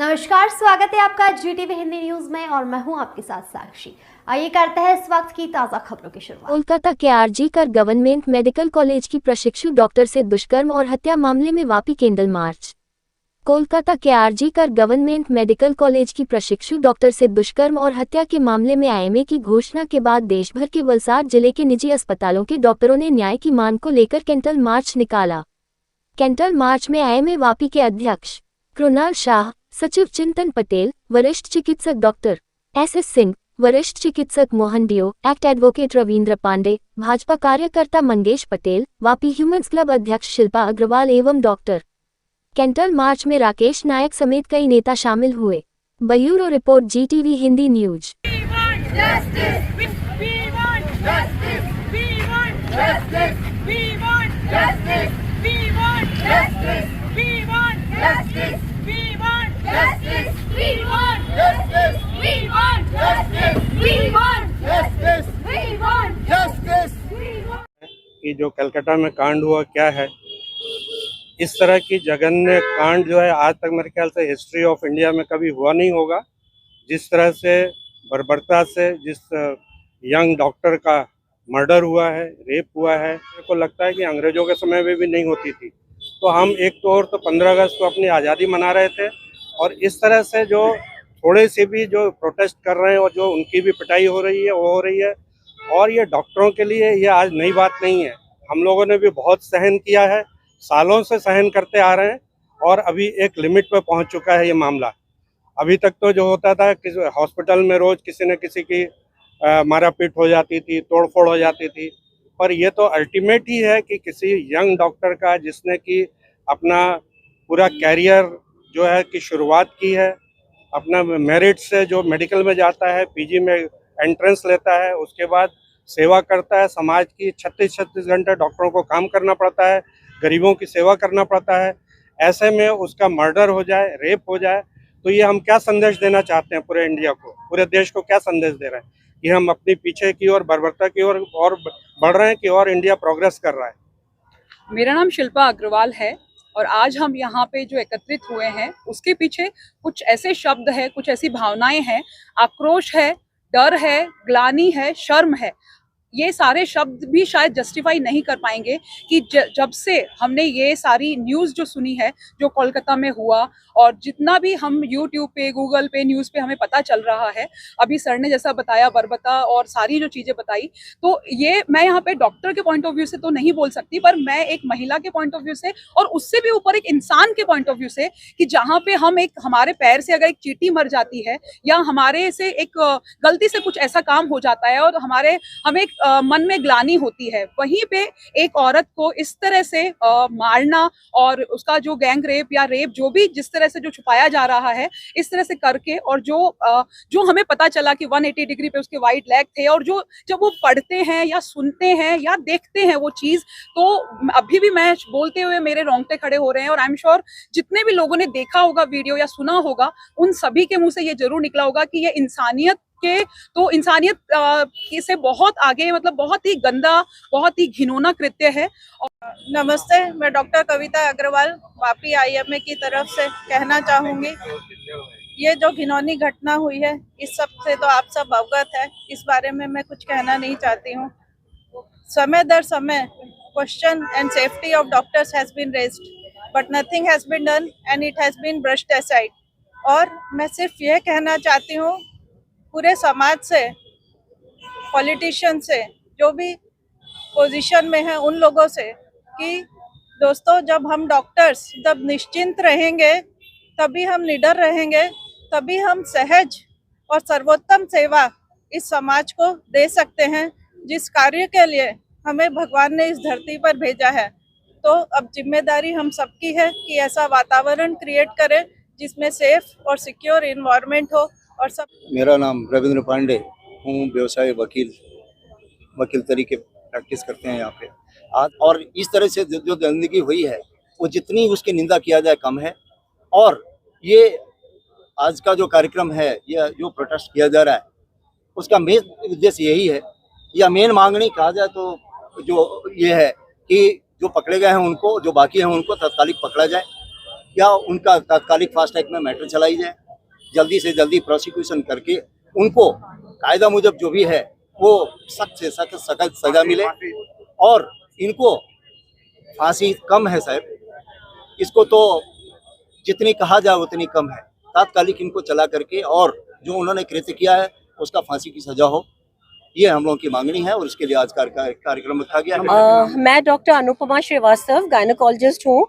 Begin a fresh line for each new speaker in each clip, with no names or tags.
नमस्कार, स्वागत है आपका GTV हिंदी न्यूज में और मैं हूं आपके साथ साक्षी। आइए करते हैं इस वक्त की ताजा खबरों की शुरुआत।
कोलकाता के आरजी कर गवर्नमेंट मेडिकल कॉलेज की प्रशिक्षु डॉक्टर से दुष्कर्म और हत्या मामले में वापी कैंडल मार्च। कोलकाता के आरजी कर गवर्नमेंट मेडिकल कॉलेज की प्रशिक्षु डॉक्टर से दुष्कर्म और हत्या के मामले में IMA की घोषणा के बाद देश भर के वलसाड जिले के निजी अस्पतालों के डॉक्टरों ने न्याय की मांग को लेकर कैंडल मार्च निकाला। कैंडल मार्च में IMA वापी के अध्यक्ष कृणाल शाह, सचिव चिंतन पटेल, वरिष्ठ चिकित्सक डॉक्टर SS सिंह, वरिष्ठ चिकित्सक मोहन डियो, एक्ट एडवोकेट रविंद्र पांडे, भाजपा कार्यकर्ता मंगेश पटेल, वापी ह्यूमन्स क्लब अध्यक्ष शिल्पा अग्रवाल एवं डॉक्टर कैंडल मार्च में राकेश नायक समेत कई नेता शामिल हुए। Bureau report GTV Hindi news.
कि जो कलकत्ता में कांड हुआ क्या है, इस तरह की जघन्य कांड जो है आज तक मेरे ख्याल से हिस्ट्री ऑफ इंडिया में कभी हुआ नहीं होगा। जिस तरह से बर्बरता से जिस यंग डॉक्टर का मर्डर हुआ है, रेप हुआ है, मेरे को लगता है कि अंग्रेजों के समय में भी नहीं होती थी। तो हम एक तौर तो 15 अगस्त को अपनी आज़ादी मना रहे थे और इस तरह से जो थोड़े से भी जो प्रोटेस्ट कर रहे हैं और जो उनकी भी पिटाई हो रही है वो हो रही है। और ये डॉक्टरों के लिए ये आज नई बात नहीं है, हम लोगों ने भी बहुत सहन किया है, सालों से सहन करते आ रहे हैं और अभी एक लिमिट पे पहुंच चुका है ये मामला। अभी तक तो जो होता था कि हॉस्पिटल में रोज किसी न किसी की मारापीट हो जाती थी, तोड़फोड़ हो जाती थी, पर ये तो अल्टीमेट ही है कि किसी यंग डॉक्टर का जिसने कि अपना पूरा कैरियर जो है कि शुरुआत की है, अपना मेरिट से जो मेडिकल में जाता है, PG में एंट्रेंस लेता है, उसके बाद सेवा करता है समाज की। 36 घंटे डॉक्टरों को काम करना पड़ता है, गरीबों की सेवा करना पड़ता है। ऐसे में उसका मर्डर हो जाए, रेप हो जाए, तो ये हम क्या संदेश देना चाहते हैं पूरे इंडिया को, पूरे देश को क्या संदेश दे रहे हैं कि हम अपनी पीछे की ओर बर्बरता की ओर और बढ़ रहे हैं कि और इंडिया प्रोग्रेस कर रहा है।
मेरा नाम शिल्पा अग्रवाल है और आज हम यहाँ पे जो एकत्रित हुए हैं उसके पीछे कुछ ऐसे शब्द है, कुछ ऐसी भावनाएं हैं, आक्रोश है, डर है, ग्लानि है, शर्म है। ये सारे शब्द भी शायद जस्टिफाई नहीं कर पाएंगे कि जब से हमने ये सारी न्यूज़ जो सुनी है, जो कोलकाता में हुआ और जितना भी हम YouTube पे, गूगल पे, न्यूज़ पे हमें पता चल रहा है, अभी सर ने जैसा बताया बर्बरता और सारी जो चीज़ें बताई, तो ये मैं यहाँ पे डॉक्टर के पॉइंट ऑफ व्यू से तो नहीं बोल सकती, पर मैं एक महिला के पॉइंट ऑफ व्यू से और उससे भी ऊपर एक इंसान के पॉइंट ऑफ व्यू से कि जहाँ पे हम एक हमारे पैर से अगर एक चींटी मर जाती है या हमारे से एक गलती से कुछ ऐसा काम हो जाता है और हमें एक मन में ग्लानि होती है, वहीं पे एक औरत को इस तरह से मारना और उसका जो गैंग रेप या रेप जो भी जिस तरह से जो छुपाया जा रहा है इस तरह से करके, और जो हमें पता चला कि 180 डिग्री पे उसके वाइट लेग थे, और जो जब वो पढ़ते हैं या सुनते हैं या देखते हैं वो चीज, तो अभी भी मैं बोलते हुए मेरे रोंगटे खड़े हो रहे हैं। और आई एम श्योर जितने भी लोगों ने देखा होगा वीडियो या सुना होगा, उन सभी के मुंह से ये जरूर निकला होगा कि ये इंसानियत से बहुत आगे, मतलब बहुत ही गंदा, बहुत ही घिनौना कृत्य है।
नमस्ते, मैं डॉक्टर कविता अग्रवाल वापी IMA की तरफ से कहना चाहूँगी, ये जो घिनौनी घटना हुई है इस सब से तो आप सब अवगत है, इस बारे में मैं कुछ कहना नहीं चाहती हूँ। समय दर समय question and safety of doctors has been raised but nothing has been done and it has been brushed aside. और मैं सिर्फ यह कहना चाहती हूँ पूरे समाज से, पॉलिटिशियन से, जो भी पोजीशन में है उन लोगों से, कि दोस्तों जब हम डॉक्टर्स जब निश्चिंत रहेंगे, तभी हम निडर रहेंगे, तभी हम सहज और सर्वोत्तम सेवा इस समाज को दे सकते हैं, जिस कार्य के लिए हमें भगवान ने इस धरती पर भेजा है। तो अब जिम्मेदारी हम सबकी है कि ऐसा वातावरण क्रिएट करें जिसमें सेफ और सिक्योर इन्वायरमेंट हो। और सब
मेरा नाम रविंद्र पांडे हूँ, व्यवसाय वकील तरीके प्रैक्टिस करते हैं यहाँ पे आज। और इस तरह से जो गंदगी हुई है वो जितनी उसकी निंदा किया जाए कम है। और ये आज का जो कार्यक्रम है, ये जो प्रोटेस्ट किया जा रहा है, उसका मेन उद्देश्य यही है, या मेन मांगनी कहा जाए तो जो ये है कि जो पकड़े गए हैं उनको, जो बाकी हैं उनको तत्कालिक पकड़ा जाए या उनका तात्कालिक फास्ट ट्रैक में मैटर चलाई जाए, जल्दी से जल्दी प्रोसिक्यूशन करके उनको कायदा मुजब जो भी है वो सख्त से सख्त सजा मिले। और इनको फांसी कम है साहब, इसको तो जितनी कहा जाए उतनी कम है, तात्कालिक इनको चला करके और जो उन्होंने कृत्य किया है उसका फांसी की सजा हो, ये हम लोगों की मांगनी है और इसके लिए आज कार्यक्रम रखा गया है।
मैं डॉक्टर अनुपमा श्रीवास्तव गायनोकोलॉजिस्ट हूँ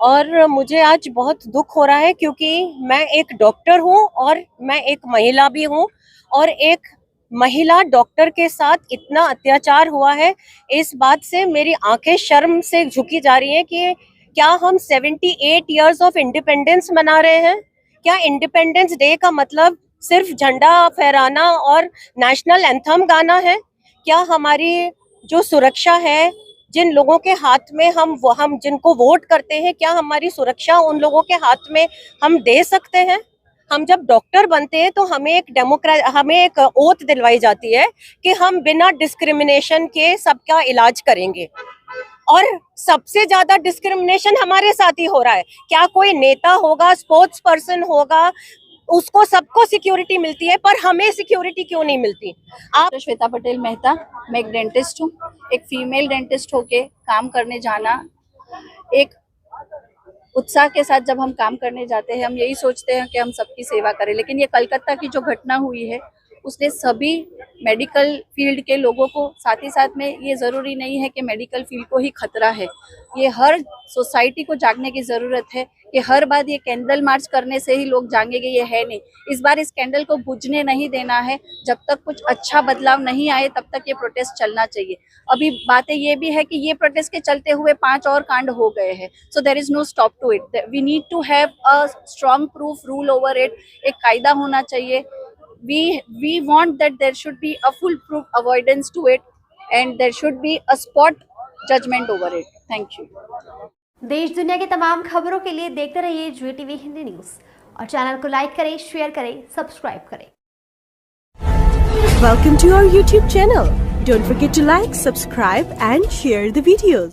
और मुझे आज बहुत दुख हो रहा है क्योंकि मैं एक डॉक्टर हूँ और मैं एक महिला भी हूँ और एक महिला डॉक्टर के साथ इतना अत्याचार हुआ है, इस बात से मेरी आंखें शर्म से झुकी जा रही हैं कि क्या हम 78 इयर्स ऑफ इंडिपेंडेंस मना रहे हैं? क्या इंडिपेंडेंस डे का मतलब सिर्फ झंडा फहराना और नेशनल एंथम गाना है? क्या हमारी जो सुरक्षा है, जिन लोगों के हाथ में हम जिनको वोट करते हैं, क्या हमारी सुरक्षा उन लोगों के हाथ में हम दे सकते हैं? हम जब डॉक्टर बनते हैं तो हमें एक ओथ दिलवाई जाती है कि हम बिना डिस्क्रिमिनेशन के सबका इलाज करेंगे और सबसे ज्यादा डिस्क्रिमिनेशन हमारे साथ ही हो रहा है। क्या कोई नेता होगा, स्पोर्ट्स पर्सन होगा, उसको सबको सिक्योरिटी मिलती है पर हमें सिक्योरिटी क्यों नहीं मिलती? आप
श्वेता पटेल मेहता, मैं एक डेंटिस्ट हूँ। एक फीमेल डेंटिस्ट होके काम करने जाना, एक उत्साह के साथ जब हम काम करने जाते हैं हम यही सोचते हैं कि हम सबकी सेवा करें, लेकिन ये कलकत्ता की जो घटना हुई है उसने सभी मेडिकल फील्ड के लोगों को, साथ ही साथ में ये ज़रूरी नहीं है कि मेडिकल फील्ड को ही खतरा है, ये हर सोसाइटी को जागने की ज़रूरत है कि हर बार ये कैंडल मार्च करने से ही लोग जागेंगे, ये है नहीं। इस बार इस कैंडल को बुझने नहीं देना है, जब तक कुछ अच्छा बदलाव नहीं आए तब तक ये प्रोटेस्ट चलना चाहिए। अभी बातें ये भी है कि ये प्रोटेस्ट के चलते हुए 5 और कांड हो गए हैं, so there is no stop to it. We need to have a strong proof rule over it, एक कायदा होना चाहिए। We want that there should be a foolproof avoidance to it and there should be a spot judgment over it. Thank you.
देश दुनिया की तमाम खबरों के लिए देखते रहिए GTV हिंदी न्यूज़ और चैनल को लाइक करें, शेयर करें, सब्सक्राइब करें।
Welcome to our YouTube channel. Don't forget to like, subscribe and share the videos.